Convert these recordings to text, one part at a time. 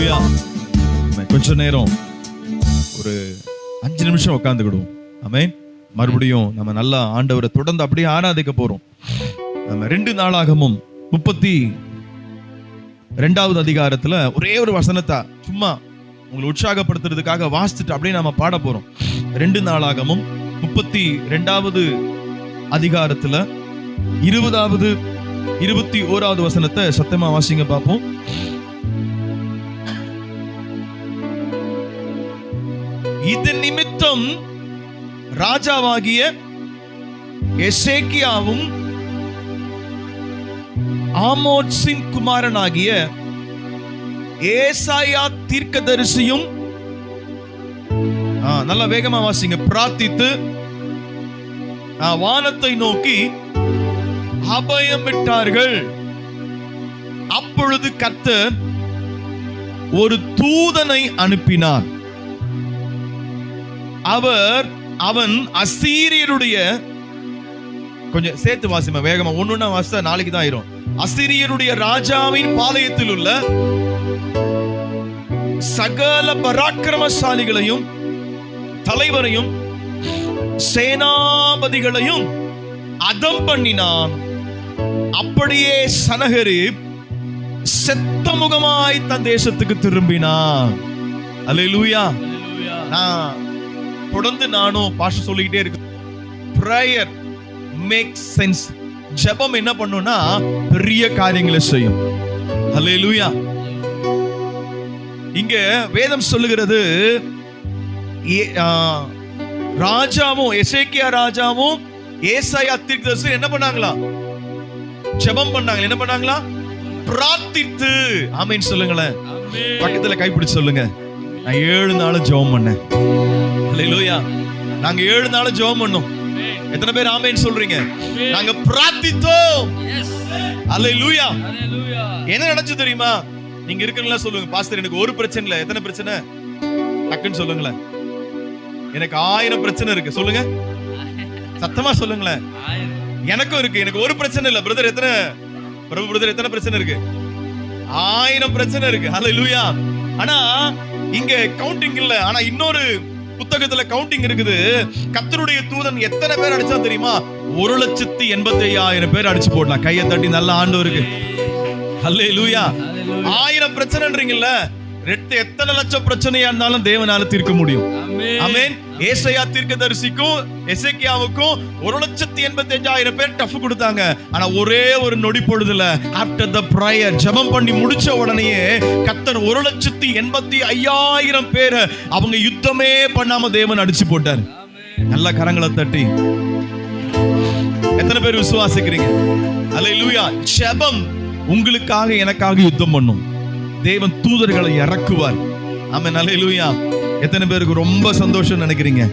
அல்லேலூயா. கொஞ்ச நேரம் ஒரு 5 நிமிஷம் உட்கார்ந்துக்கிடுவோம். ஆமென். மறுபடியும் நம்ம நல்லா ஆண்டவரை தொடர்ந்து அப்படியே ஆராதிக்க போறோம். நம்ம 2 நாளாகமும் 32வது அதிகாரத்துல ஒரே ஒரு வசனத்தை சும்மா உங்களை உற்சாகப்படுத்துறதுக்காக வாசிச்சுட்டு அப்படியே நாம பாட போறோம். 2 நாளாகமும் 32வது அதிகாரத்துல 20வது 21வது வசனத்தை சத்தமா வாசிங்க பார்ப்போம். இது நிமித்தம் ராஜாவாகிய எசேக்கியாவும் ஆமோத்சின் குமாரனாகிய ஏசாயா தீர்க்கதரிசியும் நல்ல வேகமா வாசிங்க. பிரார்த்தித்து வானத்தை நோக்கி அபயம் விட்டார்கள். அப்பொழுது கர்த்தர் ஒரு தூதனை அனுப்பினார். அவன் அசீரியருடைய, கொஞ்சம் சேர்த்து வாசிமா வேகமா, ஒண்ணுன்னா வாசித்தா நாளைக்கு தான் ஆயிரும். அசீரியருடைய ராஜாவின் பாளையத்தில் உள்ள சகல பராக்கிரமசாலிகளையும் தலைவரையும் சேனாபதிகளையும் அதம் பண்ணினான். அப்படியே சனகரிப் செத்த முகமாய் தன் தேசத்துக்கு திரும்பினான். அல்லேலூயா. நான் தொடர்ந்து நானும் பாஷ சொல்லிக்கிட்டே இருக்கு. prayer makes sense. ஜெபம் என்ன பண்ணும்னா பெரிய காரியங்களை செய்யும். அல்லேலூயா. இங்க வேதம் சொல்லுகிறது, ராஜாவும் எசேக்கியா ராஜாவும் ஏசாயா தீர்க்கதரிசி என்ன பண்ணாங்களா? ஜெபம் பண்ணாங்க. என்ன பண்ணாங்களா? பிரார்த்தித்து. ஆமென் சொல்லுங்களேன். பக்கத்துல கைப்பிடிச்சு சொல்லுங்க, நான் 7 நாள் ஜெபம் பண்ணேன். அல்லேலூயா. நாங்க 7 நாள் ஜெபம் பண்ணோம். எத்தனை பேர் ஆமென் சொல்றீங்க? நாங்க பிரார்த்தித்தோம். அல்லேலூயா. என்ன நடந்துச்சு தெரியுமா? நீங்க இருக்கீங்களா சொல்லுங்க. பாஸ்டர் எனக்கு ஒரு பிரச்சனை இல்ல. எத்தனை பிரச்சனை? டக்குன்னு சொல்லுங்களேன். எனக்கு 1000 பிரச்சனை இருக்கு. சொல்லுங்க, சத்தமா சொல்லுங்களேன். எனக்கும் இருக்கு. எனக்கு ஒரு பிரச்சனை இல்ல. பிரதர் எத்தனை? பிரபு பிரதர் எத்தனை பிரச்சனை இருக்கு? 1000 பிரச்சனை இருக்கு. அல்லேலூயா. ஆனா இங்க கவுண்டிங் இல்ல. ஆனா இன்னொரு புத்தகத்துல கவுண்டிங் இருக்குது. கர்த்தருடைய தூதன் எத்தனை பேர் அடிச்சா தெரியுமா? 1,85,000 பேர் அடிச்சு போடலாம். கையை தட்டி நல்ல ஆண்டவருக்கு அல்லேலூயா. 1000 பிரச்சனைன்றீங்கல்ல, எத்தனை லட்சம் பிரச்சனையா இருந்தாலும் தேவனால தீர்க்க முடியும். ஆமென். ஏசாயா தீர்க்கதரிசிக்கும் எசேக்கியாவுக்கும் 1,85,000 பேர் டஃப் கொடுத்தாங்க. ஆனா ஒரே ஒரு நொடி பொழுதுல ஆஃப்டர் தி பிரேயர், ஜெபம் பண்ணி முடிச்ச உடனேயே கர்த்தர் 1,85,000 பேர் அவங்க யுத்தமே பண்ணாம தேவன் அடிச்சு போட்டார். நல்ல கரங்களை தட்டி எத்தனை பேர் விசுவாசிக்கிறீங்க? அல்லேலூயா. ஜெபம் உங்களுக்காக எனக்காக யுத்தம் பண்ணும். தேவன் தூதர்களை இறக்குவார். ஆமென். அல்லேலூயா. எத்தனை பேருக்கு ரொம்ப சந்தோஷம் நினைக்கிறீங்க?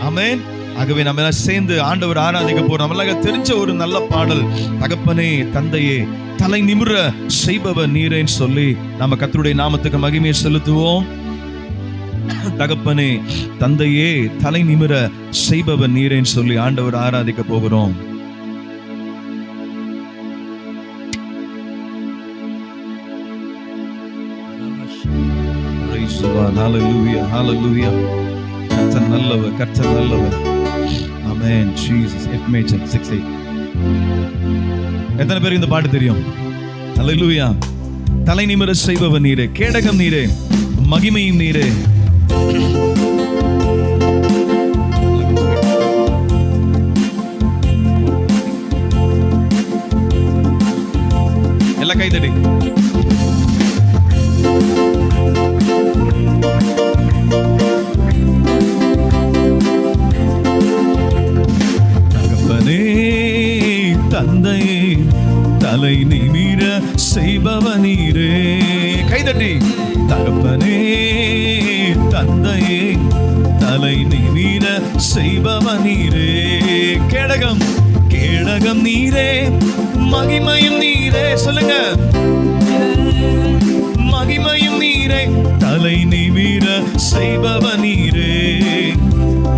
ஆமென். ஆகவே நம்ம எல்லாம் சேர்ந்து ஆண்டவர் ஆராதிக்க போறோம். நம்மளாக தெரிஞ்ச ஒரு நல்ல பாடல், தகப்பனே தந்தையே தலை நிமிர செய்பவர் நீரேன்னு சொல்லி நம்ம கர்த்தருடைய நாமத்துக்கு மகிமையை செலுத்துவோம். தகப்பனே தந்தையே தலை நிமிர செய்பவர் நீரேன்னு சொல்லி ஆண்டவர் ஆராதிக்க போகிறோம். Hallelujah, hallelujah. கர்த்தர் நல்லவர், கர்த்தர் நல்லவர். Amen. Jesus. F major 6/8. எத்தனை பேருக்கு இந்த பாட்டு தெரியும்? Hallelujah. தலை நிமிர செய்பவர் நீரே, கேடகம் நீரே, மகிமையும் நீரே. எல்லாம் கை தட்டி. தந்தையே தலை நிமிர செய்பவர் நீரே. கைதட்டி. தகப்பனே தந்தையே தலை நிமிர செய்பவர் நீரே. கேடகம் கேடகம் நீரே, மகிமையும் நீரே. சொல்லுங்க, மகிமையும் நீரே. தலை நிமிர செய்பவர் நீரே,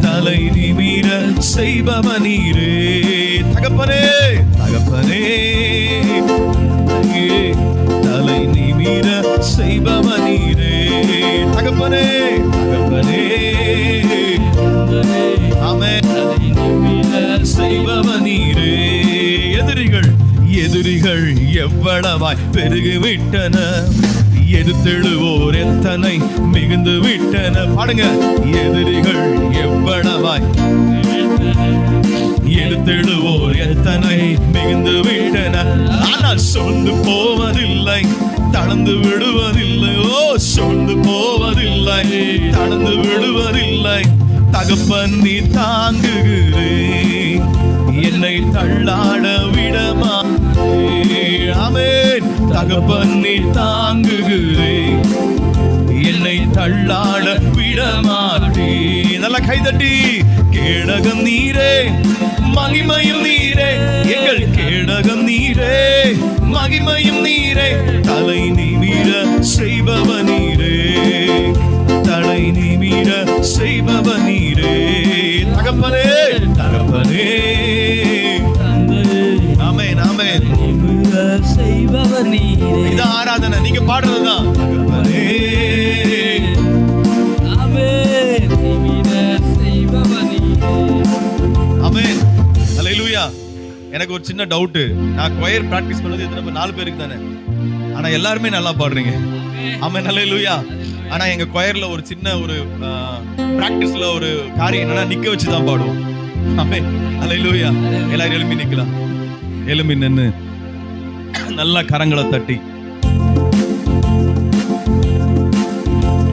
தலை நிமிர செய்பவர் நீரே. தகப்பனே தகப்பனே தலை நிமிர செய்பவர் நீரே. தகப்பனே தகப்பனே. ஆமென். செய்பவர் நீரே. எதிரிகள் எவ்வளவாய் பெருகிவிட்டன, எதிர்த்தெழுவோர் எத்தனை மிகுந்து விட்டன. பாடுங்க. எதிரிகள் எவ்வளவாய் எதிர்த்தெழுவோர் எத்தனை மிகுந்து விட்டன, ஆனால் சோர்ந்து போவதில்லை, தளர்ந்து விடுவதில்லை. ஓ, சோர்ந்து போவதில்லை, தளர்ந்து விடுவதில்லை. தகப்பன் நீ தாங்குகிறேன், என்னை தள்ளாட விடமா. ஆமென். தகப்பன் நீ தாங்குகிறேன், என்னை தள்ளாட விடமாட்டே. நல்ல கைதட்டி. கேடகம் நீரே, மகிமையும் நீரே, எங்கள் கேடகம் நீரே, மகிமையும் நீரே. தலை நிமிர செய்பவ நீரே, தலை நிமிர செய்பவ நீரே. தகப்பனே தகப்பனே. ஆமென் ஆமென். செய்பவர் நீரே. இது ஆராதனை, நீங்க பாடுறதுதான். தகப்பனே. ஆமென். செய்பவர் நீரே. ஆமென். ஹல்லேலூயா. எனக்கு ஒரு சின்ன டவுட். நான் கொயர் பிராக்டிஸ் பண்ணது எத்தனை 4 பேருக்கு தானே, ஆனா எல்லாருமே நல்லா பாடுறீங்க. ஆமென். ஹல்லேலூயா. ஆனா எங்க கொயர்ல ஒரு சின்ன ஒரு பிராக்டிஸ்ல ஒரு காரியம் என்னன்னா, நிக்க வச்சு தான் பாடுவோம். ஆமென். ஹல்லேலூயா. எல்லாரும் எழும்பி நிக்கலாம். எழும்பி நின்னு நல்ல கரங்களை தட்டி,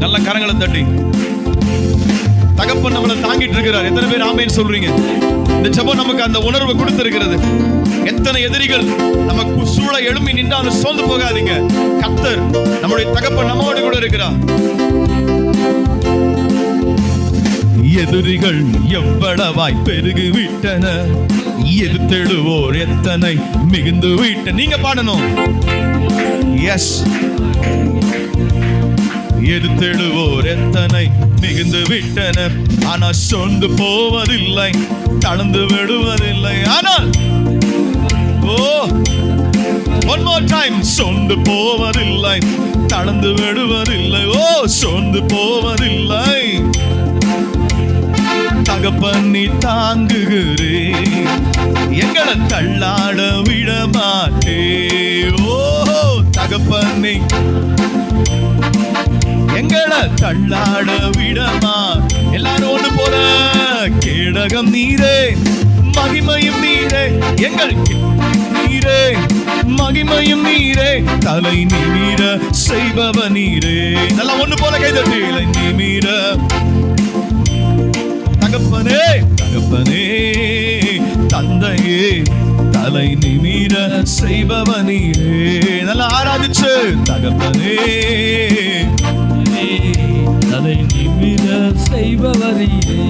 நல்ல கரங்களை தட்டி. தகப்பன் நம்மளை தாங்கிட்டு இருக்கிறார். எத்தனை பேர் ஆமென் சொல்றீங்க? இந்த ஜெபம் நமக்கு அந்த உணர்வை கொடுத்திருக்கிறது. எத்தனை எதிரிகள் நமக்கு சூழ எழும்பி நின்றாலும் சோர்ந்து போகாதீங்க. கர்த்தர் நம்முடைய தகப்பன் நம்மோடு கூட இருக்கிறார். எதிரிகள் எவ்வளவாய் பெருகி விட்டன, எதிர்த்தெழுவோர் எத்தனை மிகுந்து விட்ட. நீங்க பாடணும். எஸ். எதிர்த்தெழுவோர் எத்தனை மிகுந்து விட்டன, ஆனால் சோர்ந்து போவதில்லை, தளர்ந்து விடுவதில்லை. ஆனால் ஓ, one more time. சோர்ந்து போவதில்லை, தளர்ந்து விடுவதில்லை. ஓ, சோர்ந்து போவதில்லை. தகப்பன் நீ தாங்குகிறேன், எங்களை தள்ளாட விடமாட்டே. ஓ, தகப்பன் நீ எங்களை தள்ளாட விடமா. எல்லாரும் ஒண்ணு போல. கேடகம் நீரே, மகிமையும் நீரே, எங்கள் நீரே, மகிமையும் நீரே. தலை நிமிர செய்பவ நீரே. நல்லா ஒண்ணு போல கைதட்டி. நிமிர. தகப்பனே தகப்பனே, தந்தையே, தலை நிமிர செய்பவ நீரே. நல்லா ஆராதிச்சு. தகப்பனே தலை நிமிர செய்பவர் நீரே.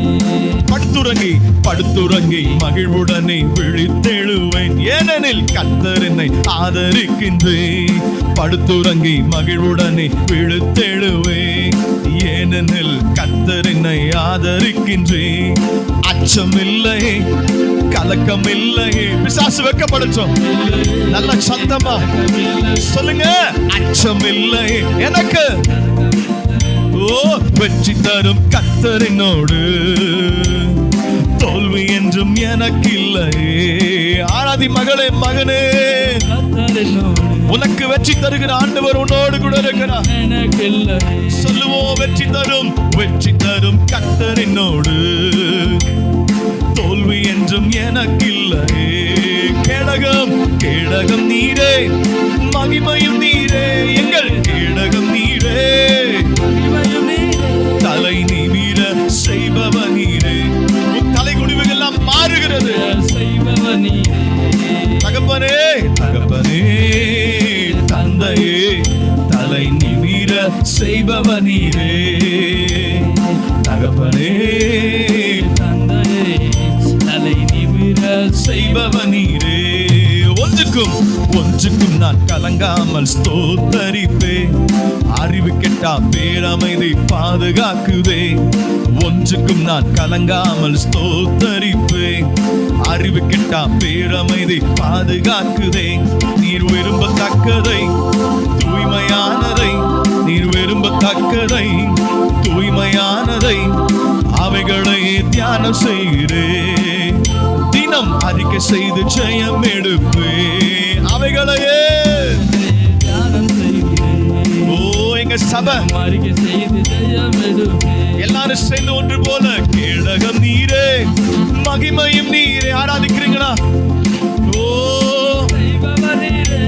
படுத்துறங்கி படுத்துறங்கி மகிழ்வுடனே விழித்தெழுவேன், ஏனெனில் கர்த்தர் என்னை ஆதரிக்கின்றேன். படுத்துறங்கி மகிழ்வுடனே விழித்தெழுவேன், ஏனெனில் கர்த்தர் என்னை ஆதரிக்கின்றேன். அச்சமில்லை, கலக்கமில்லை. பிசாசு வெட்கப்படுச்சோம். நல்ல சத்தமா சொல்லுங்க. அச்சமில்லை எனக்கு. ஓ, வெற்றி தரும் கர்த்தர் என்னோடு, தோல்வி என்றும் எனக்கு இல்லை. ஆராதி மகளே, மகனே, உனக்கு வெற்றி தருகிற ஆண்டவர் உன்னோடு கூட இருக்கிறார். சொல்லுவோம். வெற்றி தரும் கர்த்தர் என்னோடு, தோல்வி என்றும் எனக்கு இல்லை. கேடகம் கேடகம் நீரே, மகிமையும் நீரே, எங்கள் கேடகம் நீரே, தலை நிமிர செய்பவ நீரே. உன் தலை குடிவுகள் எல்லாம் மாறுகிறது. தகப்பனே தகப்பனே, தந்தையே, தலை நிமிர செய்பவ நீரே. தகப்பனே தந்தையே, தலை நிமிர செய்பவ நீரே. ஒன்றுக்கும் நான் கலங்காமல் ஸ்தோத்தரிப்பேன். அறிவு கெட்டா பேரமைதி பாதுகாக்குதே. ஒன்றுக்கும் நான் கலங்காமல் ஸ்தோத்தரிப்பேன். அறிவு கெட்டா பேரமைதி பாதுகாக்குதே. நீர் விரும்பத்தக்கதை, தூய்மையானதை, நீர் விரும்பத்தக்கதை, உண்மையானதை அவைகளை தியானம் செய்கிறேன். தினம் அறிக்கை செய்து ஜெயம் எடுப்பே அவைகளையே தியானம் செய்கிறேன். ஓ எங்க சபை அறிக்கை செய்து ஜெயம் எடுப்பேன். எல்லாரும் சேர்ந்து ஒன்று போல கேடகம் நீரே மகிமையும் நீரே ஆராதிக்கிறீங்களா? ஓ செய்பவர் நீரே.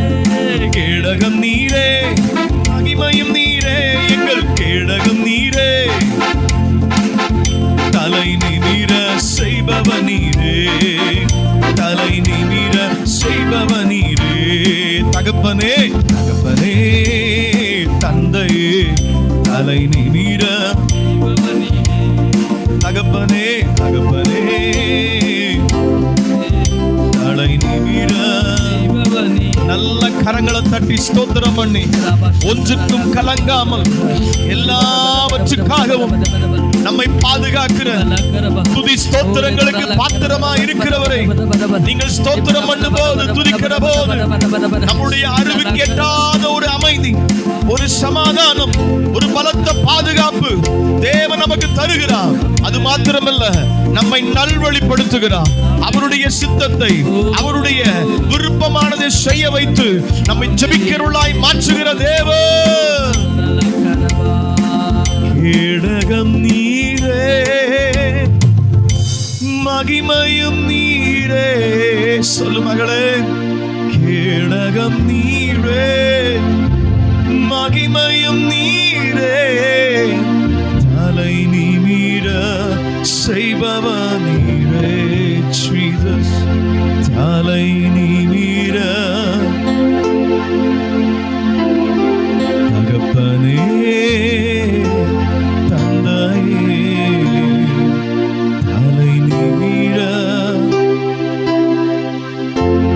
கேடகம் நீரே மகிமையும் நீரே எங்கள் கேடகம் நீரே. தலை நிமிர செய்பவ நீரே, தலை நிமிர செய்பவ நீரே. தகப்பனே தகப்பனே தந்தையே தலை நிமிர செய்பவர் நீரே. தகப்பனே தகப்பனே தலை நிமிர. செய்பவர் நீரே. நல்ல கரங்களை தட்டி ஸ்தோத்திரம் பண்ணி ஒன்றுக்கும் கலங்காமல் எல்லாவற்றுக்காகவும் நம்மை பாதுகாக்கிற துதி ஸ்தோத்திரங்களுக்கு பாத்திரமா இருக்கிறவரை நீங்கள் ஸ்தோத்திரம் பண்ணும் போது துதிக்கிற போது நம்முடைய அறிவுக்கு எட்டாத ஒரு அமைதி, ஒரு சமாதானம், ஒரு பலத்த பாதுகாப்பு தேவன் நமக்கு தருகிறார். அது மாத்திரமல்ல, நம்மை நல்வழிப்படுத்துகிறார். அவருடைய சித்தத்தை அவருடைய விருப்பமானதை செய்ய வைத்து நம்மை ஜெபிக்கிறவர்களாய் மாற்றுகிற தேவன். கேடகம் நீரே மகிமையும் நீரே. சொல்லு மகளே, கேடகம் நீரே மகிமையும் நீரே. தலை நிமிர செய்பவ நீரே. Jesus தலை நிமிர. தகப்பனே தந்தையே தலை நிமிர.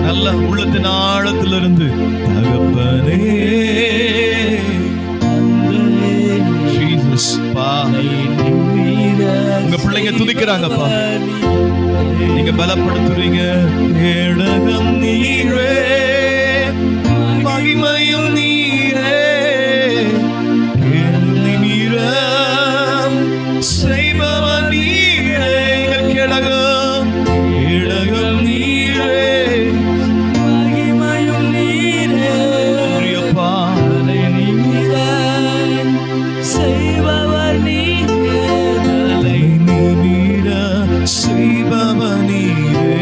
நல்ல உள்ளத்தின் ஆழத்திலிருந்து தகப்பனே Jesus பா. உங்க பிள்ளைங்க துதிக்கிறாங்கப்பா, நீங்க பலப்படுத்துறீங்க. கேடகம் நீரே மகிமையும் நீரே. செய்பவ நீரே எங்கள் கேடகம். கேடகம் நீரே மகிமையும் நீரே. நன்றியப்பா. தலை நிமிர செய்பவர் நீரே. தலை நிமிர செய்பவ நீரே.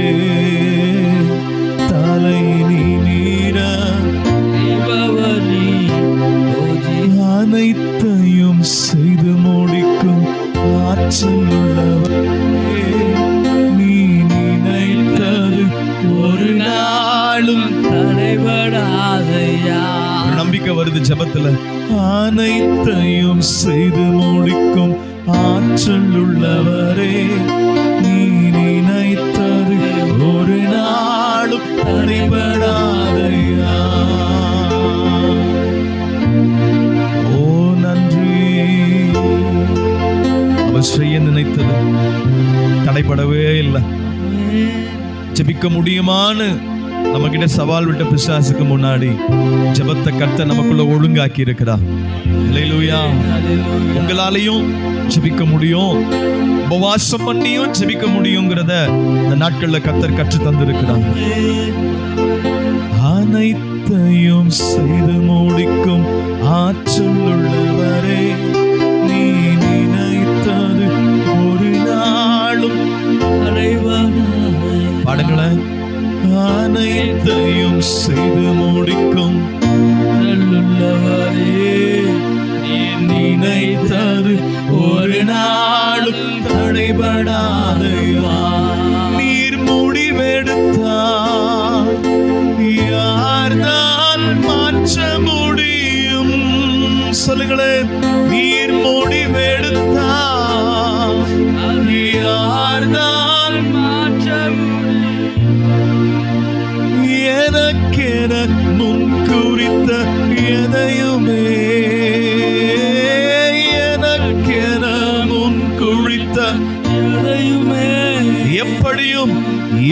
தலை நிமிர செய்பவர் நீரே. அனைத்தையும் செய்து முடிக்கும் ஆற்றல் உள்ளவரே. நீ நினைத்தது ஒரு நாளும் தடைபடாதையா. ஒரு நம்பிக்கை வருது ஜெபத்துல. அனைத்தையும் செய்து முடிக்கும் ஆற்றல் உள்ளவரே. நீ நினைத்தது ஒரு நாளும் தடைபடாதையா. ஓ நன்றி. அவர் செய்ய நினைத்தது தடைபடவே இல்லை. ஜெபிக்க முடியுமான்னு நம்ம கிட்ட சவால் விட்ட பிசாசுக்கு முன்னாடி ஜெபத்தை கர்த்தர் நமக்குள்ள ஒழுங்காக்கி இருக்கிறார். அல்லேலூயா. உங்களாலையும் ஜெபிக்க முடியும், உபவாசம் பண்ணியும் ஜெபிக்க முடியுங்கிறத இந்த நாட்கள்ல கர்த்தர் கற்று தந்திருக்கிறார். அனைத்தையும் செய்து முடிக்கும் ஆற்றல் உள்ளவரே. நீ நினைத்தது ஒரு நாளும் பாடுங்களேன். அனைத்தையும் செய்து முடிக்கும் உள்ளவரே. நீ நினைத்தது ஒரு நாளும் தடைபடாதையா. நீர் முடிவெடுத்தார் யார்தான் மாற்ற முடியும்? சொல்லுங்களேன். நீர் முடிவெடுத்தார் யார்தான் மாற்ற எனக்கென முன் குறித்த எதையுமே, எனக்கென முன் குறித்த எதையுமே எப்படியும்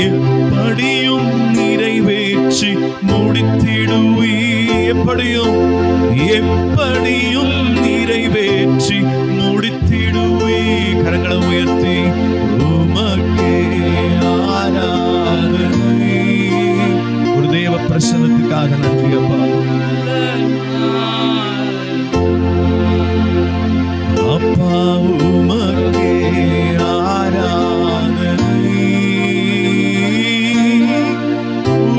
எப்படியும் நிறைவேற்றி முடித்திடுவி. எப்படியும் எப்படியும் நிறைவேற்றி முடித்திடு. கரங்களை உயர்த்தி உமக்கே ஆராதனை. ஒரு தேவ பிரசன்னத்துக்காக நன்றி அப்பா. அப்பா உமக்கே ஆராதனை.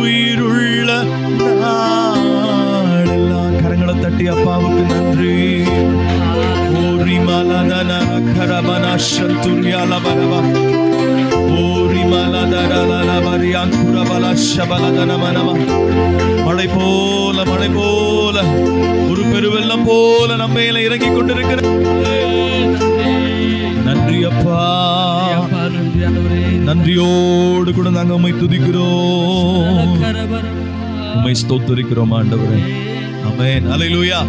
உயிருள்ள நாளெல்லாம் கரங்களை தட்டி அப்பாவுக்கு நன்றி. ஓரி மலதன கரபன சந்துரியால பரவ ஓரி மலதரல பரியாங்குரபல ஷபலதன மனம. மழை போல ஒரு பெருவெள்ளம் போல நம்ம மேல இறங்கி கொண்டிருக்கிற நன்றி அப்பா. நன்றியோடு கூட நாங்க உம்மை துதிக்கிறோம், உம்மை ஸ்தோத்திரிக்கிறோம் ஆண்டவரே. ஆமென். அல்லேலூயா.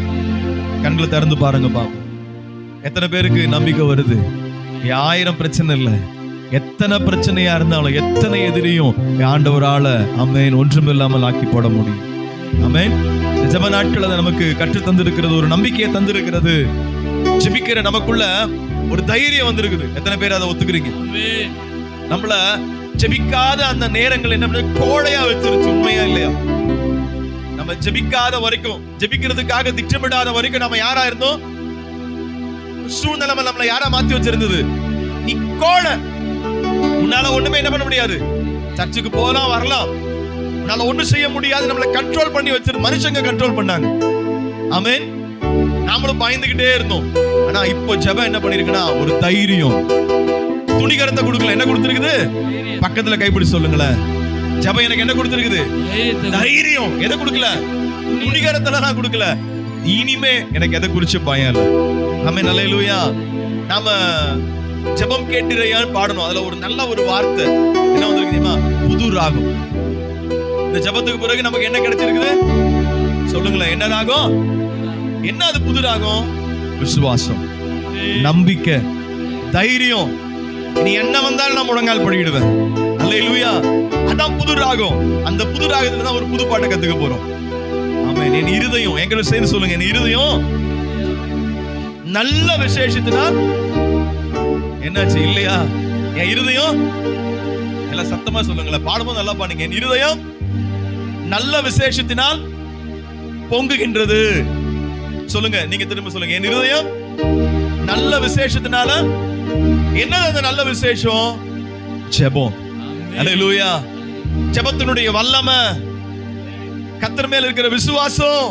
கண்களை திறந்து பாருங்க பாப்போம். எத்தனை பேருக்கு நம்பிக்கை வருது? 1000 பிரச்சனை இல்லை, எத்தனை பிரச்சனையா இருந்தாலும் எத்தனை எதிரியும் ஆண்டவரால ஆமென் ஒன்றுமில்லாமல் ஆக்கி போட முடியும். ஆமென். ஜெப நாட்கள் அதை நமக்கு கற்று தந்திருக்கிறது, ஒரு நம்பிக்கையை தந்திருக்கிறது. ஜெபிக்கிற நமக்குள்ள ஒரு தைரியம் வந்திருக்குது. எத்தனை பேர் அதை ஒத்துக்கிறீங்க? நம்மள ஜெபிக்காத அந்த நேரங்கள் என்ன கோழையா வச்சிருச்சு, உண்மையா இல்லையா? நம்ம ஜெபிக்காத வரைக்கும், ஜெபிக்கிறதுக்காக திட்டமிடாத வரைக்கும் நம்ம யாரா இருந்தோம்? சூழ்நிலை நம்மள யாரா மாத்தி வச்சிருந்தது? நீ கோழை, உன்னால ஒண்ணுமே என்ன பண்ண முடியாது. சர்ச்சுக்கு போகலாம் வரலாம், உன்னால ஒண்ணும் செய்ய முடியாது. நம்மள கண்ட்ரோல் பண்ணி வச்சிருந்து மனுஷங்க கண்ட்ரோல் பண்ணாங்க. ஆமென். நாமளும் பயந்துகிட்டே இருந்தோம். ஆனா இப்போ ஜெபம் என்ன பண்ணிருக்குன்னா ஒரு தைரியம். துணிகரத்தை கொடுக்கல, என்ன கொடுத்திருக்குது? பக்கத்துல கைப்பிடி சொல்லுங்களேன். ஜெபம் எனக்கு என்ன கொடுத்திருக்குது? தைரியம். எதை கொடுக்கல? துணிகரத்துல நான் கொடுக்கல. இனிமே எனக்கு எதை குறிச்சு பயம் இல்லை. ஆமென். அல்லேலூயா. நாம ஜெபம் கேட்டிரையான்னு பாடணும். அதுல ஒரு நல்ல ஒரு வார்த்தை என்ன வந்திருக்கு தெரியுமா? புது ராகம். இந்த ஜெபத்துக்கு பிறகு நமக்கு என்ன கிடைச்சிருக்குது சொல்லுங்களேன்? என்ன ராகம்? என்ன அது புது ராகம்? விசுவாசம், நம்பிக்கை, தைரியம். நீ என்ன வந்தாலும் நான் முழங்கால் படிடுவேன். அல்லேலூயா. அதான் புது ராகம். அந்த புது ராகத்துல தான் ஒரு புது பாட்டை கத்துக்க போறோம். ஆமென். என் இருதயம், எங்களை சேர்ந்து சொல்லுங்க, என் இருதயம் நல்ல விசேஷத்தினால் என்னாச்சு இல்லையா? என் இருதயம் எல்லாம் சத்தமா சொல்லுங்களேன், பாடும்போது நல்லா பாடுங்க. என் இருதயம் நல்ல விசேஷத்தினால் பொங்குகின்றது. சொல்லுங்க, நீங்க திரும்ப சொல்லுங்க. என் இருதயம் நல்ல விசேஷத்தினால. என்னது அந்த நல்ல விசேஷம்? ஜெபம். அல்லேலூயா. ஜெபத்தினுடைய வல்லமை, கர்த்தர் மேல இருக்கிற விசுவாசம்.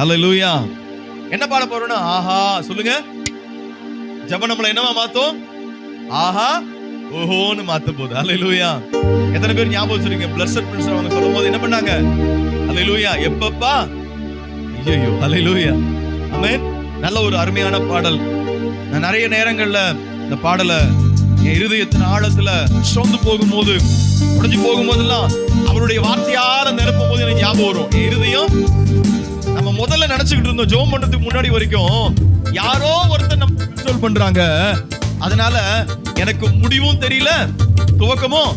அல்லேலூயா. என்ன பாட போறோம்னா ஆஹா. சொல்லுங்க. ஜெபம் நம்மள என்னவா மாத்தும்? ஆஹா ஓஹோன்னு மாத்த போகுது. அல்லேலூயா. எத்தனை பேர் ஞாபகம் வச்சிருக்கீங்க? பிளஸட் பிரின்ஸ் அவங்க சொல்லும்போது என்ன பண்ணாங்க? அல்லேலூயா. எப்பப்பா? ஐயோ. அல்லேலூயா. ஆமென். நல்ல ஒரு அருமையான பாடல். நான் நிறைய நேரங்கள்ல இந்த பாடலை என் இருதயத்தின் ஆழத்துல சோர்ந்து போகும்போது, உடைஞ்சு போகும்போதெல்லாம் அவருடைய வார்த்தையால நிரப்பும் போது எனக்கு ஞாபகம் வரும். என் இருதயம் நம்ம முதல்ல நினைச்சுக்கிட்டு இருந்தோம் ஜெபம் பண்றதுக்கு முன்னாடி வரைக்கும் யாரோ ஒருத்தர் நம்ம கண்ட்ரோல் பண்றாங்க, அதனால எனக்கு முடிவும் தெரியல துவக்கமும்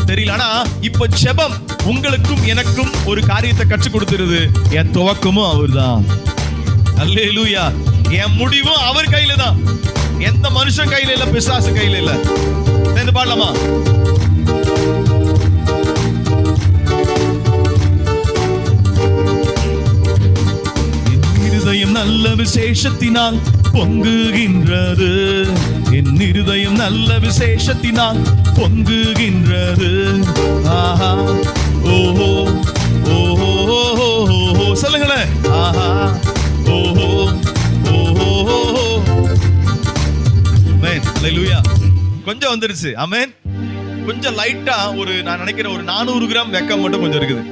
தெரியல. ஆனா இப்ப ஜெபம் உங்களுக்கும் எனக்கும் ஒரு காரியத்தை கற்றுக் கொடுத்துருது. என் துவக்கமும் அவர்தான். அல்லேலூயா. என் முடிவும் அவர் கையில தான். எந்த மனுஷன் கையில இல்ல, பிசாசு கையில இல்ல. சேர்ந்து பாடலாமா? என் இருதயம் நல்ல விசேஷத்தினால் பொங்குகின்றது. என் இருதயம் நல்ல விசேஷத்தினால் பொங்குகின்றது. ஆஹா ஓஹோ ஓஹோ ஓஹோ. சொல்லுங்களேன். ஆஹா ஓஹோ ஓஹோ. ஆமென். அல்லேலூயா. கொஞ்சம் வந்துருச்சு. ஆமென். கொஞ்சம் லைட்டா ஒரு நான் நினைக்கிறேன் ஒரு 400 கிராம் வெக்கம் மட்டும் கொஞ்சம் இருக்குது.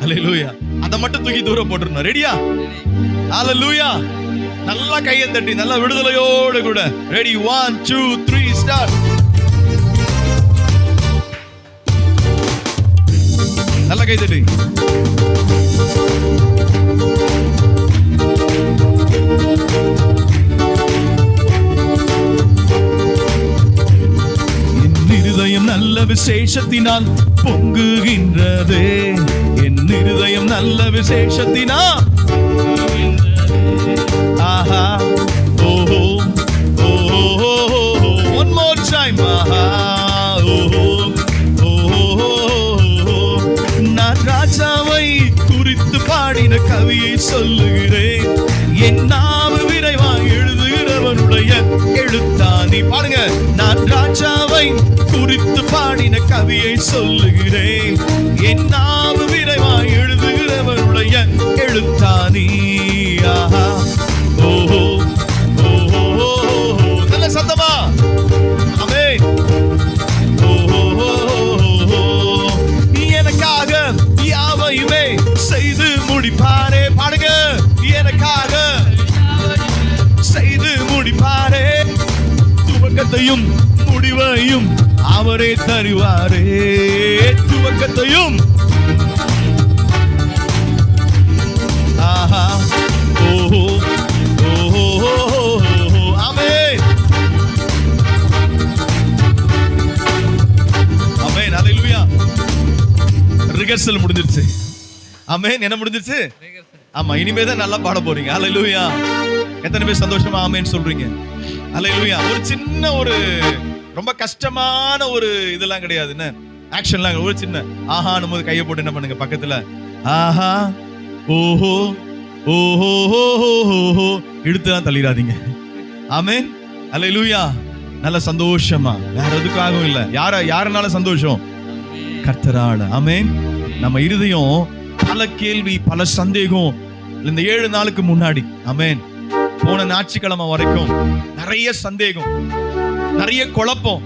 அல்லேலூயா. அதை மட்டும் தூக்கி தூரம் போட்டுறணும். ரெடியா? அல்லேலூயா. நல்லா கையை தட்டி நல்லா விடுதலையோடு கூட. ரெடி? 1 2 3 ஸ்டார்ட். நல்லா கை தட்டி. என் இருதயம் நல்ல விசேஷத்தினால் பொங்குகின்றது. என் இருதயம் நல்ல விசேஷத்தினால் ஆஹா ஓஹோ டைம் நான் ராஜாவை குறித்து பாடின கவியை சொல்லுகிறேன். என் நாவு விரைவாய் எழுதுகிறவனுடைய எழுத்தாணி. பாருங்க, நான் ராஜாவை குறித்து பாடின கவியை சொல்லுகிறேன். என் நாவு விரைவாய் எழுதுகிறவனுடைய எழுத்தாணி. ஆஹா ஓஹோ ஓஹோ நல்ல சத்தமா ஆமென். ஓஹோ எனக்காக யாவையுமே செய்து முடிப்பாரே. பாடுங்க, எனக்காக செய்து முடிப்பாரே. துவக்கத்தையும் முடிவையும் அவரே தருவாரே. துவக்கத்தையும் ஆஹா ஓஹோ ஓஹோ ஆமென் ஆமென் ஹல்லேலூயா. ரிஹர்சல் முடிஞ்சிருச்சு. ஆமென். என்ன முடிஞ்சிருச்சு? ஆமா, இனிமே தான் நல்லா பாட போறீங்க. ஹல்லேலூயா. எத்தனை பேர் சந்தோஷமா ஆமென் சொல்றீங்க? ஹல்லேலூயா. ஒரு சின்ன ஒரு ரொம்ப கஷ்டமான ஒரு இதெல்லாம் கிடையாது. என்ன ஆக்ஷன்லாம் ஒரு சின்ன ஆஹா நம்ம கையை போட்டு என்ன பண்ணுங்க பக்கத்துல ஆஹா ஓஹோ ஓஹோ ஓஹோ இழுத்துலாம் தள்ளிடாதீங்க. ஆமென் ஹல்லேலூயா. நல்ல சந்தோஷமா, வேற எதுக்காகவும் இல்ல. யாருனால சந்தோஷம்? கர்த்தரால. ஆமென். நம்ம இருதயம் பல கேள்வி, பல சந்தேகம் இந்த 7 நாளுக்கு முன்னாடி ஆமென் போன ஞாயிற்றுக்கிழமை வரைக்கும் நிறைய சந்தேகம், நிறைய குழப்பம்,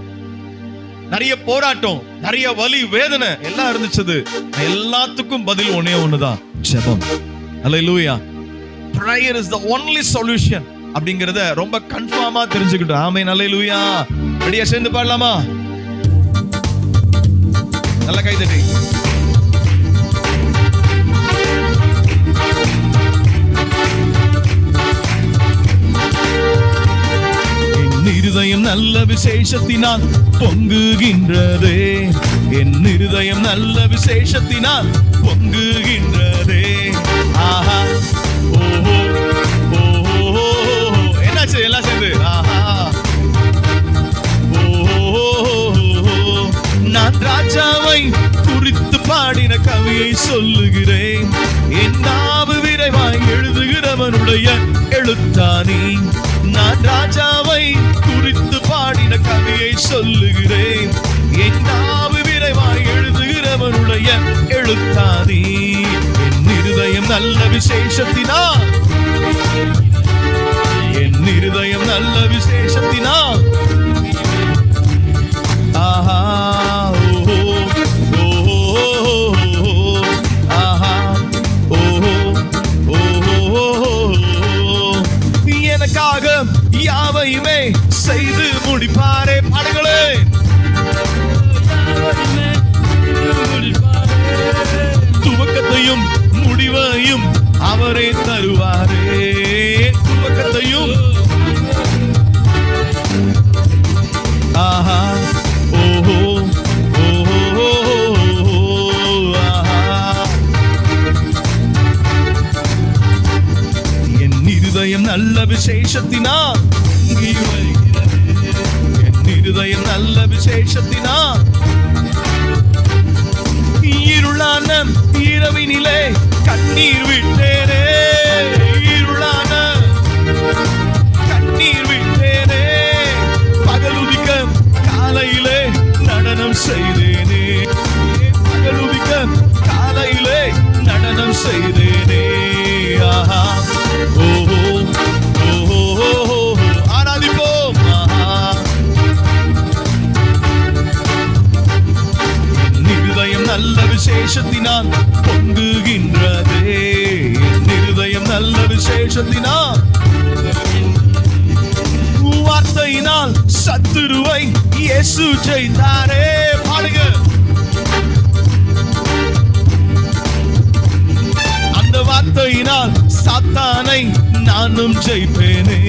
நிறைய போராட்டம், நிறைய வலி, வேதனை எல்லாம் இருந்துச்சு. எல்லாத்துக்கும் பதில் ஒண்ணே ஒண்ணுதான், ஜெபம். ஹல்லேலூயா. prayer is the only solution அப்படிங்கறத ரொம்ப கன்ஃபார்மா தெரிஞ்சுக்கிட்டோம். ஆமென் ஹல்லேலூயா. ரெடியா சேர்ந்து பாடலாமா? நல்ல கை தட்டி. என் இருதயம் நல்ல விசேஷத்தினால் பொங்குகின்றதே. என் இருதயம் நல்ல விசேஷத்தினால் பொங்குகின்றதே. ஆஹா ஓஹோ ஓஹோ என்னாச்சு? எல்லாம் சேர்ந்து ஆஹா ஓஹோ. நான் ராஜாவை குறித்து பாடின கவியை சொல்லுகிறேன். என் நாவு விரைவாய் எழுதுகிறவனுடைய எழுத்தாணி. நான் ராஜாவை குறித்து பாடின கவியை சொல்லுகிறேன். என் நாவு விரைவாய் எழுதுகிறவனுடைய எழுத்தாணி. என் இருதயம் நல்ல விசேஷத்தினால், என் இருதயம் நல்ல விசேஷத்தினால் ஆஹா ஓஹோ ஓஹோ ஆஹா ஓஹோ ஓஹோ எனக்காக யாவையுமே செய்து முடிப்பாரே. பாடுங்களே. துவக்கத்தையும் முடிவையும் அவரே தருவாரே. துவக்கத்தையும் ஆஹா ஓஹோ ஓஹோ ஆஹா. என் இருதயம் நல்ல விசேஷத்தினால், என் இருதயம் நல்ல விசேஷத்தினால் இருளான இரவினிலே கண்ணீர் விட்டேனே. இருளான கண்ணீர் விட்டேனே. பகலுதிக்க காலையிலே நடனம் செய்தேனே. பகலுதிக்க காலையிலே நடனம் செய்தேனே. ஆஹா ஓஹோ ஓஹோ ஆராதிப்போம். ஆஹா என் இருதயம் நல்ல விசேஷத்தினால் பொங்குகின்றதே. என் இருதயம் நல்ல விசேஷத்தினால் வார்த்தையினால் சத்துருவை இயேசு ஜெயித்தாரே. பாடுங்க. அந்த வார்த்தையினால் சாத்தானை நானும் ஜெயிப்பேனே.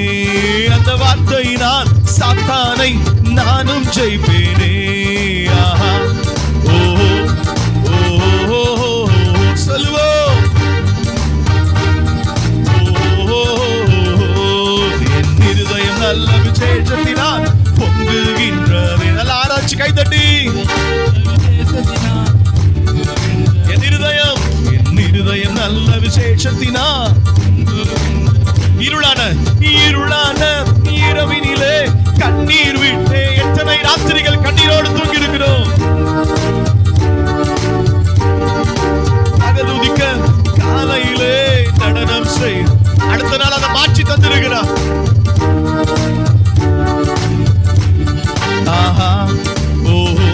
அந்த வார்த்தையினால் சாத்தானை நானும் ஜெயிப்பேனே. ஆஹா ஓஹோ ஓஹோ சொல்லுவோம். என் இருதயம் நல்ல விசேஷத்தினால் பொங்குகின்றதே. கைதட்டி என் இருதயம் நல்ல விசேஷத்தினா இருளான இரவினிலே கண்ணீர் விட்டே. எத்தனை ராத்திரிகள் கண்ணீரோடு தூங்கி இருக்கிறோம். பகலுதிக்க காலையிலே நடனம் செய். அடுத்த நாள் அதை மாற்றி தந்திருக்கிறார். ஆஹா ஓஹோ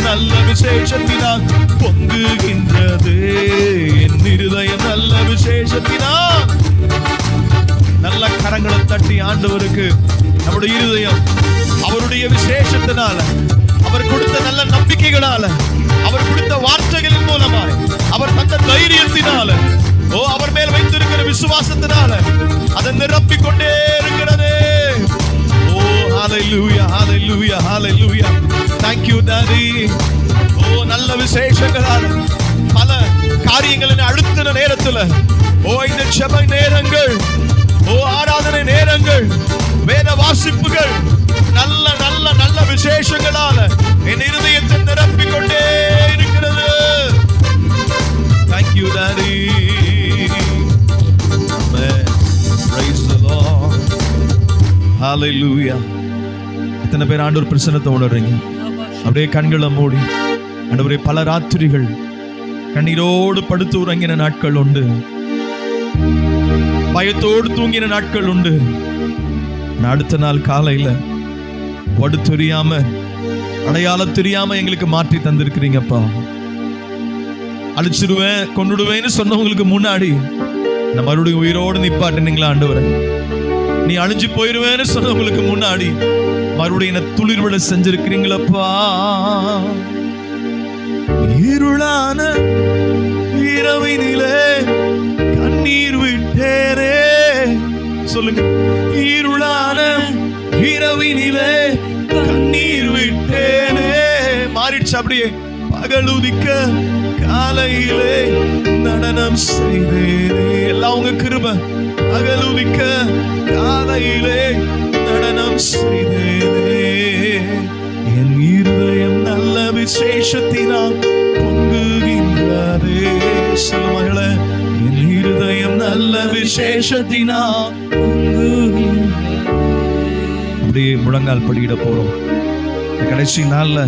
நல்ல விசேஷத்தினால் பொங்குகின்றது. என் இருதயம் நல்ல விசேஷத்தினால். நல்ல கரங்களை தட்டி ஆண்டவருக்கு நம்முடைய இருதயம் அவருடைய விசேஷத்தினால, அவர் கொடுத்த நல்ல நம்பிக்கைகளால, அவர் கொடுத்த வார்த்தைகளின் மூலமாய், அவர் தந்த தைரியத்தினால, அவர் மேல் வைத்திருக்கிற விசுவாசத்தினால அதை நிரப்பிக் கொண்டே இருக்கிறது. Hallelujah, hallelujah, hallelujah. Thank you, Daddy. நல்ல விசேஷங்களால் பல காரியங்களின் அழுத்தின நேரத்துல இந்த ஜெப நேரங்கள், ஆராதனை நேரங்கள், வேத வாசிப்புகள் நல்ல நல்ல நல்ல விசேஷங்களால என் இருதயத்தை நிரப்பிக் கொண்டே இருக்கிறது. Thank you, Daddy. Amen. Praise the Lord. Hallelujah. எத்தனை பேர் ஆண்டவர் பிரசன்னத்தை உணர்றீங்க? அப்படியே கண்களை மூடி ஆண்டவரே, பல ராத்திரிகள் கண்ணீரோடு படுத்து உறங்கின நாட்கள் உண்டு, பயத்தோடு தூங்கின நாட்கள் உண்டு. அடுத்த நாள் காலையில வடு தெரியாம, அடையாளம் தெரியாம எங்களுக்கு மாற்றி தந்திருக்கிறீங்கப்பா. அழிச்சிடுவேன் கொண்டுடுவேன்னு சொன்னவங்களுக்கு முன்னாடி நான் மறுபடியும் உயிரோடு நிப்பாட்டினீங்களா ஆண்டவரே? நீ அழிஞ்சு போயிருவேன்னு சொன்னவங்களுக்கு முன்னாடி மறுபடியும் என்ன துளிர் விட செஞ்சிருக்கிறீங்களப்பா. இருளான இரவினிலே கண்ணீர் விட்டேனே. சொல்லுங்க, இருளான இரவினிலே கண்ணீர் விட்டேனே. மாறிடுச்சு அப்படியே. பகலுதிக்க காலையிலே நடனம் செய்தேனே. எல்லாம் உங்க கிருபை. பகலுதிக்க காலையிலே நடனம் செய்தேனே. என் இருதயம் நல்ல விசேஷத்தினால் பொங்குகின்றதே. சொல்ல மகளே, என் இருதயம் நல்ல விசேஷத்தினால் பொங்குகின்றதே. அப்படியே முழங்கால் படியிட போறோம். கடைசி நாள்ல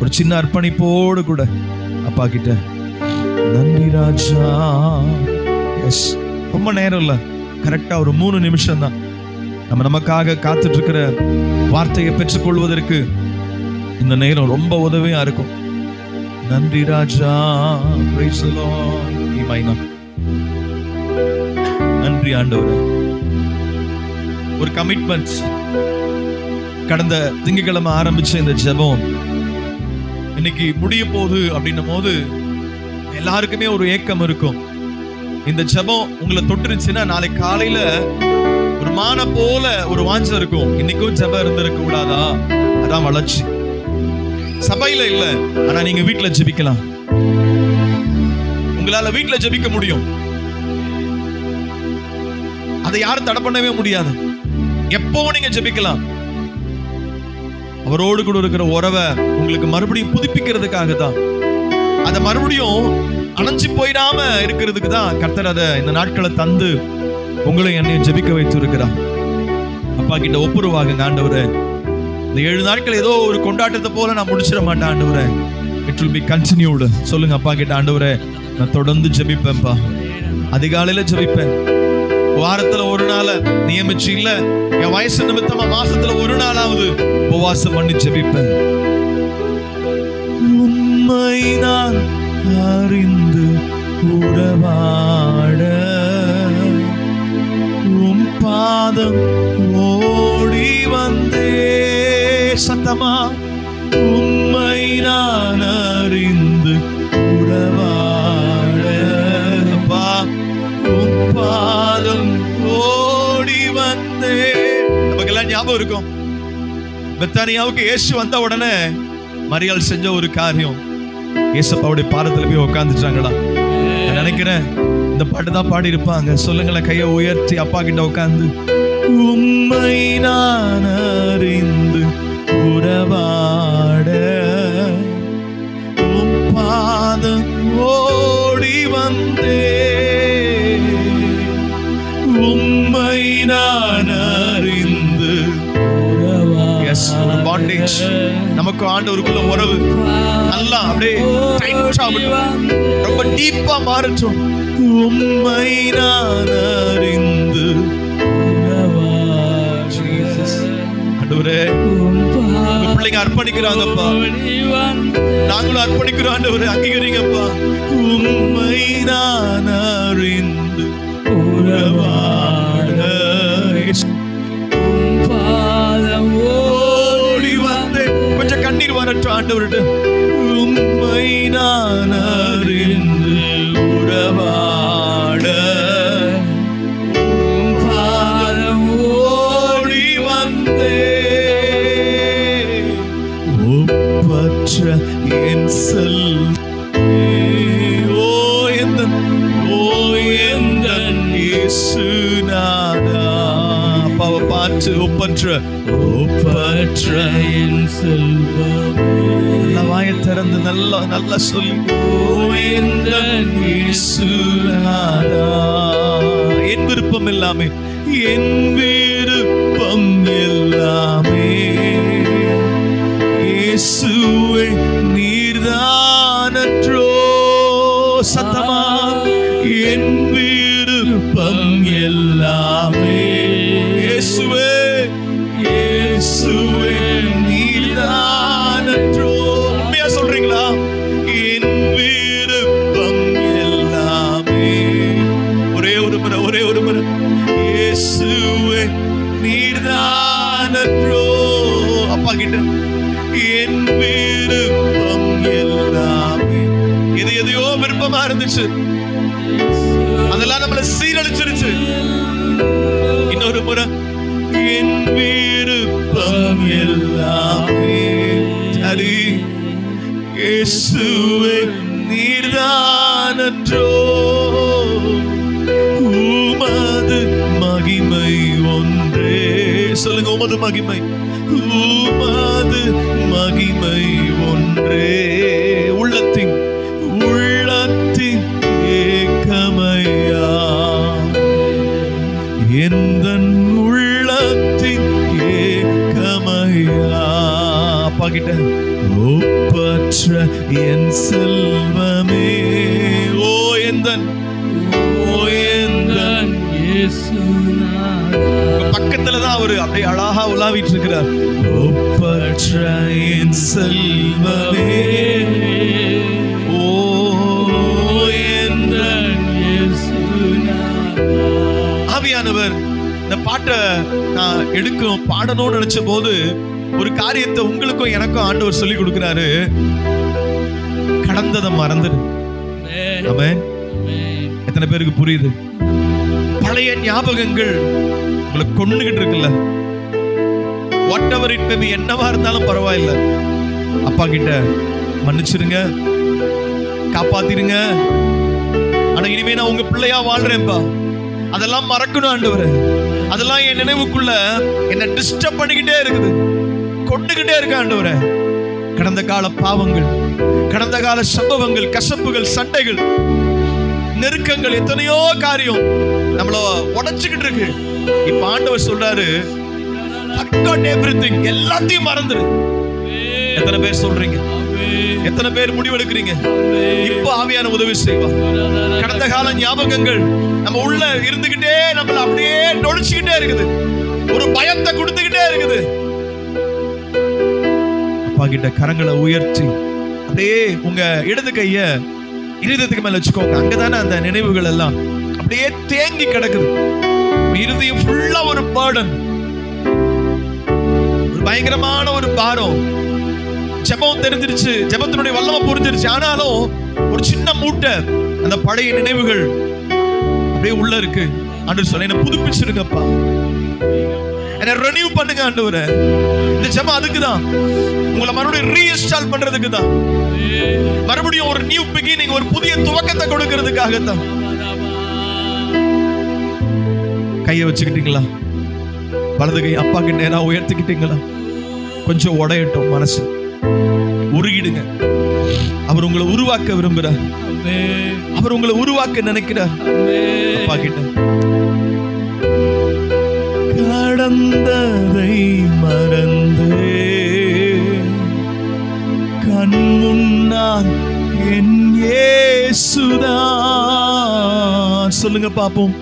ஒரு சின்ன அர்ப்பணிப்போடு கூட அப்பா கிட்ட, நன்றி ராஜா. எஸ், ரொம்ப நேரம் இல்ல, கரெக்டா ஒரு 3 நிமிஷம் தான். நமக்காக காத்துட்டு இருக்கிற வார்த்தையை பெற்றுக்கொள்வதற்கு இந்த நேரம் ரொம்ப உதவியா இருக்கும். நன்றி ராஜா. Praise the Lord. நன்றி ஆண்டவரே. ஒரு கமிட்மெண்ட். கடந்த திங்கட்கிழமை ஆரம்பிச்ச இந்த ஜெபம் இன்னைக்கு முடிய போகுது அப்படின்னும் போது எல்லாருக்குமே ஒரு ஏக்கம் இருக்கும். இந்த ஜெபம் உங்களை தொட்டுருச்சுன்னா நாளைக்கு காலையில ஒரு மான போல ஒரு வாஞ்சம் இருக்கும். இன்னைக்கும் ஜெபம் இருந்திருக்க கூடாதா? அதான் வளர்ச்சி. சபையில இல்ல, ஆனா நீங்க வீட்டுல ஜெபிக்கலாம். உங்களால வீட்டுல ஜெபிக்க முடியும். அதை யாரும் தடை பண்ணவே முடியாது. எப்பவும் நீங்க ஜெபிக்கலாம். அவரோடு கூட இருக்கிற உறவை உங்களுக்கு மறுபடியும் புதுப்பிக்கிறதுக்காக தான். அதை மறுபடியும் அணைஞ்சு போயிடாம இருக்கிறதுக்கு தான் கர்த்தர் அதை இந்த நாட்களை தந்து உங்களை என்னையும் ஜெபிக்க வைத்து இருக்கிறார். அப்பா கிட்ட ஒப்புரவாகுங்க. ஆண்டவரே, இந்த 7 நாட்கள் ஏதோ ஒரு கொண்டாட்டத்தை போல நான் முடிச்சிட மாட்டேன் ஆண்டவரே. It will be continued. சொல்லுங்க அப்பா கிட்ட, ஆண்டவரே நான் தொடர்ந்து ஜெபிப்பேன்ப்பா. அதிகாலையில ஜெபிப்பேன். வாரத்துல ஒரு நாள் நியமிச்சு இல்ல, என் வயசு நிமித்தமா மாசத்துல ஒரு நாளாவது உபவாசம் பண்ணி ஜெபிப்பேன். உம்மை நான் அறிந்து உறவாட உம் பாதம் ஓடி வந்தே. சத்தமா, உம்மை நான் அறிந்து உறவாட உம் பாதம் ஓடி வந்தே. நமக்கெல்லாம் ஞாபகம் இருக்கும், பெத்தானியாவுக்கு இயேசு வந்த உடனே மரியாள் செஞ்ச ஒரு காரியம், இயேசப்பாவுடைய பாதத்துல போய் உட்கார்ந்துட்டாங்களா. நான் நினைக்கிறேன் இந்த பாட்டு தான் பாடி இருப்பாங்க. சொல்லுங்களேன், கையை உயர்த்தி அப்பா கிட்ட உட்கார்ந்து, உம்மை நான் அறிந்து உறவாட உம் பாதம் ஓடி வந்தே, உம்மை நான் அறிந்து. எஸ், ஒரு பாண்டேஜ் நமக்கு ஆண்டவருக்குள்ள உறவு நல்லா அப்படியே டைட்டா ரொம்ப டீப்பா மாறட்டும். உம்மை நான் அறிந்து ஆண்டவரே, உங்க பிள்ளைங்க அர்ப்பணிக்கிறாங்கப்பா, நாங்களும் அர்ப்பணிக்கிறோம் ஆண்டவரே, அங்கீகரிங்கப்பா. உம்மை நான் அறிந்து உறவாட ஓடி வந்தேன். கொஞ்சம் கண்ணீர் வரட்டும் ஆண்டவர்கிட்ட. உம்மை நான் அறிந்து உறவாட ஓடி வந்தேன். ஒப்பற்ற என் செல்வமே, ஓ எந்தன் இயேசுநாதா. அப்பாவை பார்த்து, ஒப்பற்ற என் செல்வமே. நல்ல வாயை திறந்து நல்லா சொல்லி, ஓ எந்தன் இயேசுநாதா. என் விருப்பம் எல்லாமே, என் விருப்பம் எல்லாமே இயேசுவே நீர்தானன்றோ. சத்தமா, என் விருப்பம் எல்லாமே இயேசுவே, இயேசுவே நீர்தானன்றோ. உண்மையா சொல்றீங்களா? என் விருப்பம் எல்லாமே. ஒரே ஒரு முறை இயேசுவே நீர்தானன்றோ. அப்பா கிட்ட, என் விருப்பம் எல்லாமே. எதையோ விருப்பமா இருந்துச்சு, அதெல்லாம் நம்மள சீரழிச்சிருச்சு. இன்னொரு முறை, என் விருப்பம் எல்லாமே சரி இயேசுவே நீர்தானன்றோ. உமது மகிமை ஒன்றே. சொல்லுங்க, உமது மகிமை, உமது மகிமை ஒன்றே. உள்ளத்தின் ஏக்கமையா, எந்தன் உள்ளத்தின் ஏக்கமையா. அப்பா கிட்ட, ஒப்பற்ற என் செல்வமே, ஓ எந்தன் பக்கத்துலதான் அவரு அப்படியே அழகா உலாவிட்டு இருக்கிறார். ஒப்பற்ற என் செல்வமே, ஓ எந்தன் ஆவியானவர் இந்த பாட்டை நான் பாடணும்னு நினைச்ச போது ஒரு காரியத்தை உங்களுக்கும் எனக்கும் ஆண்டவர் சொல்லி கொடுக்கிறாரு. கடந்ததை மறந்துடு. ஆமென். எத்தனை பேருக்கு புரியுது? பழைய ஞாபகங்கள் உங்களை கொண்டுகிட்டு இருக்குல்ல, what ever it may be, என்னவா இருந்தாலும் பரவாயில்ல, அப்பா கிட்ட மன்னிச்சிருங்க, காப்பாத்திருங்க. ஆனா இனிமே நான் உங்க பிள்ளையா வாழ்றேன்பா, அதெல்லாம் மறக்கணும் ஆண்டவரே. அதெல்லாம் என் நினைவுக்குள்ள என்ன டிஸ்டர்ப் பண்ணிக்கிட்டே இருக்குது, கொண்டுகிட்டே இருக்க ஆண்டவரே. கடந்த கால பாவங்கள், கடந்த கால சம்பவங்கள், கசப்புகள், சண்டைகள், நெருக்கங்கள், எத்தனையோ காரியம் நம்மள உடைச்சுக்கிட்டு இருக்கு. இப்ப ஆண்டவர் சொல்றாரு, forget everything, எல்லாத்தையும் மறந்துரு. எத்தனை பேர் சொல்றீங்க? எத்தனை பேர் முடிவெடுக்கிறீங்க? இப்ப ஆவியான உதவி செய்வா. கடந்த கால ஞாபகங்கள் நம்ம உள்ள இருந்துகிட்டே நம்மள அப்படியே நொடிச்சுக்கிட்டே இருக்குது, ஒரு பயத்தை கொடுத்துக்கிட்டே இருக்குது. அப்பா கிட்ட கரங்களை உயர்த்தி அப்படியே உங்க இடது கைய இருதயத்துக்கு மேல வச்சுக்கோங்க. அங்கதானே அந்த நினைவுகள் எல்லாம் அப்படியே தேங்கி கிடக்குது. இருதயம் ஃபுல்லா ஒரு பர்டன், ஒரு பயங்கரமான ஒரு பாரம். ஜெபம் தெரிஞ்சிருச்சு, ஜெபத்தினுடைய வல்லமை புரிஞ்சிருச்சு. ஆனாலும் ஒரு சின்ன மூட்டை அந்த பழைய நினைவுகள் அப்படியே உள்ள இருக்கு. ஆண்டவர் சொல்ல, என்ன புதுப்பிச்சிருங்கப்பா, என்ன ரெனியூ பண்ணுங்க ஆண்டவரே. இந்த ஜெபம் அதுக்குதான், உங்களை மறுபடியும் ரீஇன்ஸ்டால் பண்றதுக்கு தான், மறுபடியும் ஒரு நியூ பிகினிங், ஒரு புதிய துவக்கத்தை கொடுக்கிறதுக்காக தான். கையை வச்சுக்கிட்டீங்களா? வலது கை அப்பாக்கு நேரா உயர்த்திக்கிட்டீங்களா? கொஞ்சம் உடையட்டும், மனசு உருகிடுங்க. அவர் உங்களை உருவாக்க விரும்புறார். அவர் உங்களை உருவாக்க நினைக்கிறார். அப்பா கிட்ட கடந்ததை மறந்தே கண் முன்னால் என் இயேசுதான். சொல்லுங்க பாப்போம்.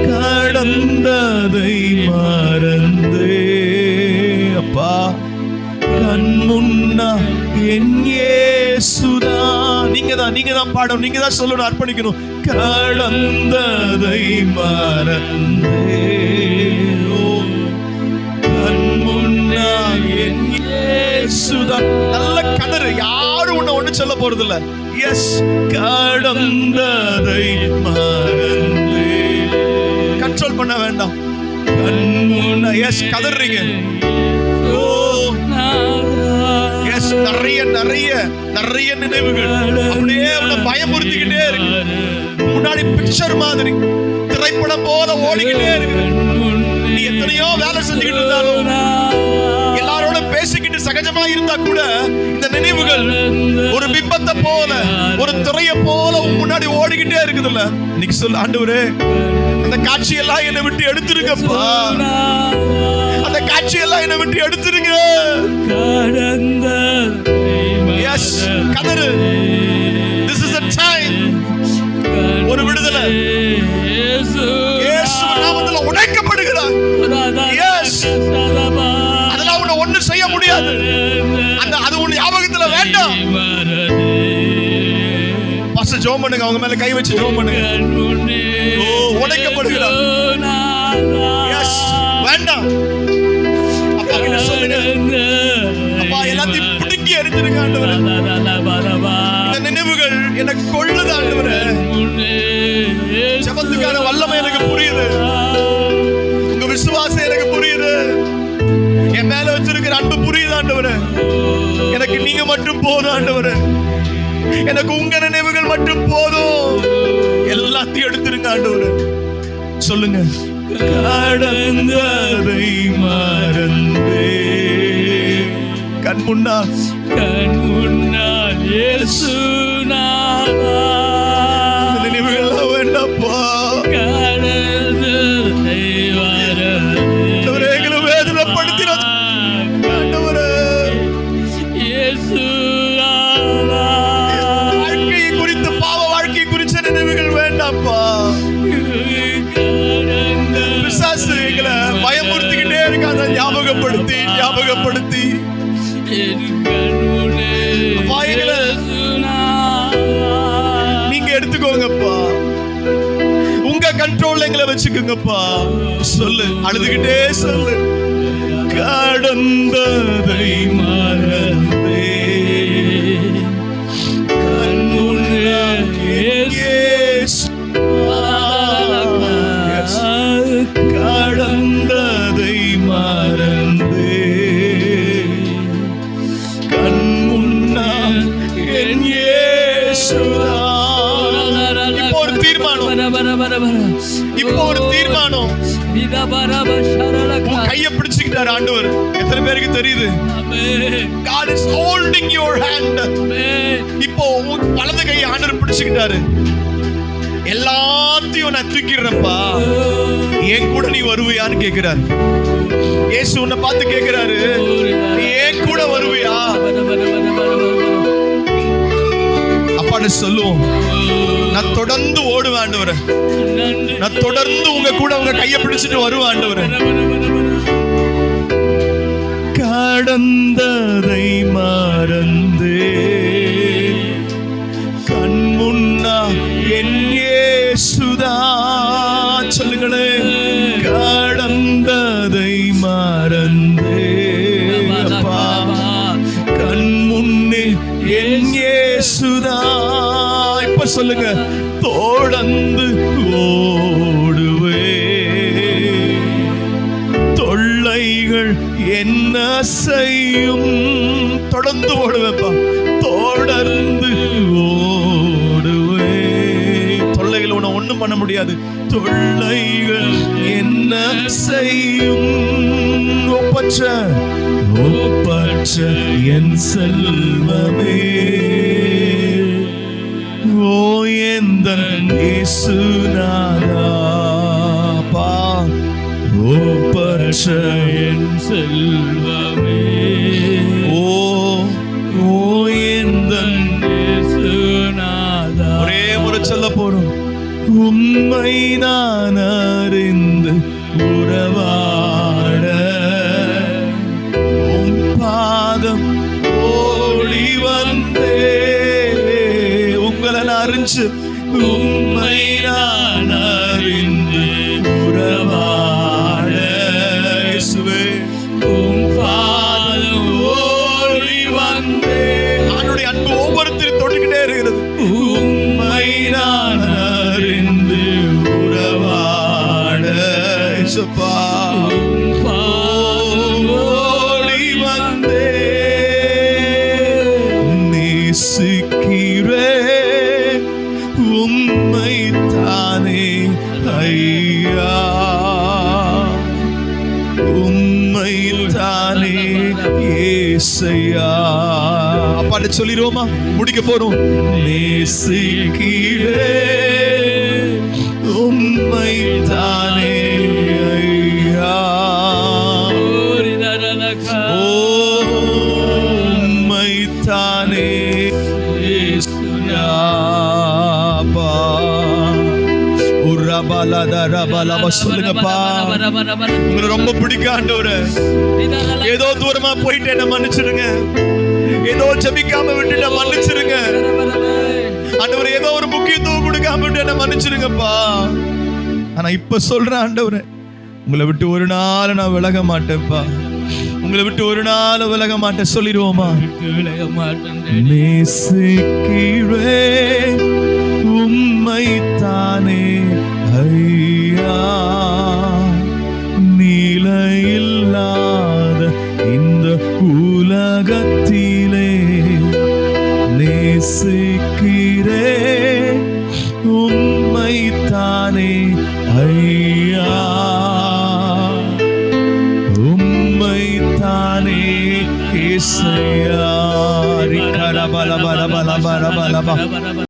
கடந்ததை மறந்தே அப்பா கண் முன்னால் என் இயேசுதான். நீங்க தான் பாடணும், நீங்க தான் சொல்லணும், அர்ப்பணிக்கணும். கடந்ததை மறந்தே கண் முன்னால் என் இயேசுதான். நல்ல கதறு, யாரும் ஒண்ணு சொல்ல போறது இல்ல. எஸ், கடந்ததை மறந்தே. கண்ட்ரோல் பண்ண வேண்டாம். கண் முன்ன எஸ் கதறீங்க. ஓ எஸ், நிறைய நிறைய நிறைய நினைவுகள் அப்படியே உன்னை பயமுறுத்திக்கிட்டே இருக்கு. முன்னாடி பிக்சர் மாதிரி திரைப்படம் போல ஓடிக்கிட்டே இருக்கு. நீ எத்தனையோ வேலை செஞ்சுக்கிட்டு இருந்தாலும், எல்லாரோட பேசிக்கிட்டு சகஜமா இருந்தா கூட, இந்த நினைவுகள் ஒரு பிம்பத்தை போல, ஒரு திரைய போல முன்னாடி ஓடிக்கிட்டே இருக்குதுல்ல. இன்னைக்கு சொல்லு, ஆண்டவரே அந்த காட்சியெல்லாம் என்னை விட்டு எடுத்துருங்கப்பா. அந்த காட்சியெல்லாம் என்னை விட்டு எடுத்துருங்க. S, கதறு. This is a time. ஒரு விடுதலை இயேசு நாமத்துல உடைக்கப்படுகிறார். எஸ், அதெல்லாம் உன்னை ஒண்ணும் செய்ய முடியாது. அது உன் ஞாபகத்துல வேண்டாம். பாஸ்டர் ஜெபம் பண்ணுங்க, அவங்க மேல கை வச்சு ஜெபம் பண்ணுங்க. ஓ, உடைக்கப்படுகிறார். எஸ், வேண்டாம். அப்பா கிட்ட சொல்லுங்க, அப்பா எல்லாத்தையும் பிடுங்கி எறிஞ்சிருங்க ஆண்டவரே. இந்த நினைவுகள் எனக்கு கொள்ளுது ஆண்டவரே. ஜெபத்துக்கான வல்லமை எனக்கு புரியுது. உங்க விசுவாசம் எனக்கு புரியுது. என் மேல வச்சிருக்கிற அன்பு புரியுது ஆண்டவரே. எனக்கு நீங்க மட்டும் போதும் ஆண்டவரே. எனக்கு உங்க நினைவுகள் மட்டும் போதும். எல்லாத்தையும் எடுத்துருங்க ஆண்டவரே. சொல்லுங்க, கடந்ததை மறந்தே கண் முன்னால் இயேசுநாதா. நினைவுகள் வேண்டாப்பா. எங்களை வேதனைப்படுத்தின ஆண்டவரே, வாழ்க்கையை குறித்து, பாவ வாழ்க்கையை குறித்த நினைவுகள் வேண்டாப்பா. பிசாசு எங்களை பயமுறுத்திக்கிட்டே இருக்காத, ஞாபகப்படுத்தி ஞாபகப்படுத்தி நீங்க எடுத்துக்கோங்கப்பா. உங்க கண்ட்ரோல்ல எங்களை வச்சுக்கோங்கப்பா. சொல்லு, அழுதுகிட்டே சொல்லு. கடந்ததை மறந்தே கண் முன்னால் இயேசு. கடந்ததை மறந்தே கண் முன்னால் என் இயேசுதான். இப்போ ஒரு தீர்மானம், இப்போ ஒரு தீர்மானம். உன் கையை பிடிச்சுக்கிட்டாரு ஆண்டவர். எத்தனை பேருக்கு தெரியுது? God is holding your hand. இப்போ உன் வலது கையை ஆண்டவர் பிடிச்சுக்கிட்டாரு. எல்லாத்தையும் நான் தூக்கிடுறப்பா, என் கூட நீ வருவியான்னு கேட்கிறாரு. இயேசு உன்னை பார்த்து கேட்கிறாரு, நீ ஏன் கூட வருவியா? அப்பான்னு சொல்லுவோம், நான் தொடர்ந்து ஓடுவேன் ஆண்டவரே. நான் தொடர்ந்து உங்க கூட உங்க கையை பிடிச்சிட்டு வருவேன் ஆண்டவரே. கடந்ததை மறந்தே கண் முன்னா என் இயேசுதான். சொல்லுங்களே, கடந்ததை மறந்தே அப்பா கண் முன்னே என் இயேசுதான். இப்ப சொல்லுங்க, தொடர்ந்து ஓடுவே தொல்லைகள் என்ன செய்யும். தொடர்ந்து ஓடுவேப்பா, தொடர்ந்து ஓடுவே. தொல்லைகள் உன்னை ஒண்ணும் பண்ண முடியாது. முடியாது. தொல்லைகள் என்ன செய்யும்? ஒப்பற்ற என் செல்வமே, ஓ எந்தன் இயேசுநாதா, பா ஒப்பற்ற என் செல்வமே, ஓ எந்தன் இயேசுநாதா. ஒரே முறை சொல்ல போறோம். உம்மை நான் அறிந்து உறவாட உம் பாதம் ஓடி வந்தே. உங்களை நான் அறிஞ்சு உம்மை நான் அறிந்து உறவாட இயேசுவே உம் பாதம் ஓடி வந்தே. அவனுடைய அன்பு ஒவ்வொருத்தரும் தொட்டுக்கிட்டே இருக்கிறது. உம்மை நான் அறிந்து உறவாட இயேசுப்பா ஓடி வந்தே. நேசிக்கிறேன் உம்மை தானே ஐயா, உம்மை தானே ஏசையா. அப்பாட்ட சொல்லிடுவோமா? முடிக்க போறோம். நேசிக்கிறேன் உம்மை தானே ஐயா, உம்மை தானே ஏசையாப்பா. சொல்லுங்கப்பா, உங்களை ரொம்ப பிடிக்க ஆண்டவரே. ஏதோ தூரமா போயிட்டு என்ன மன்னிச்சிருங்க. ஏதோ ஜெபிக்காம விட்டுட்ட மன்னிச்சிருங்க ஆண்டவரே. ஏதோ ஒரு முக்கியத்துவம் கொடுக்காம விட்டு என்ன மன்னிச்சிருங்கப்பா. ஆனா இப்ப சொல்றேன் ஆண்டவரே, உங்களை விட்டு ஒரு நாள் நான் விலக மாட்டேன்ப்பா. உங்களை விட்டு ஒரு நாள் விலக மாட்டேன். சொல்லிடுவோமா? விலக மாட்டேன். நேசிக்கிறேன் உம்மை தானே ஐயா, நிலையில்லாத இந்த உலகத்திலே நேசிக்கிறேன் உம்மை தானே ஐயா, உம்மை தானே இசையா.